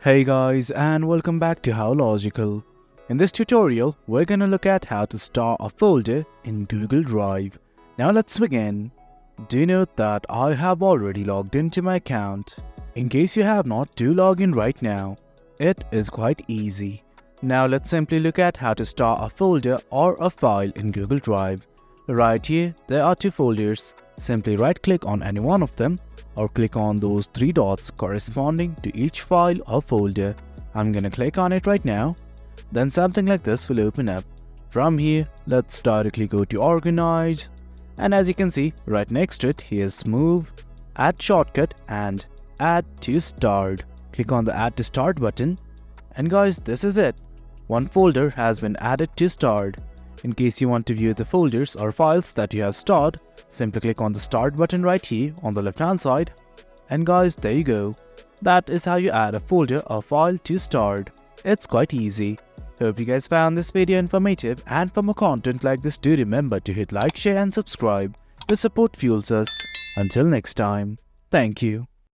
Hey guys, and welcome back to How Logical. In this tutorial, we're gonna look at how to start a folder in Google Drive. Now let's begin. Do note that I have already logged into my account. In case you have not, do log in right now. It is quite easy. Now let's simply look at how to start a folder or a file in Google Drive. Right here, there are two folders. Simply right click on any one of them or click on those three dots corresponding to each file or folder. I'm gonna click on it right now. Then something like this will open up. From here, let's directly go to Organize. And as you can see, right next to it, here's Move, Add Shortcut and Add to Start. Click on the Add to Start button. And guys, this is it. One folder has been added to Start. In case you want to view the folders or files that you have stored, simply click on the Start button right here on the left hand side. And guys, there you go. That is how you add a folder or file to Start. It's quite easy. Hope you guys found this video informative, and for more content like this, do remember to hit like, share and subscribe. Your support fuels us. Until next time, thank you.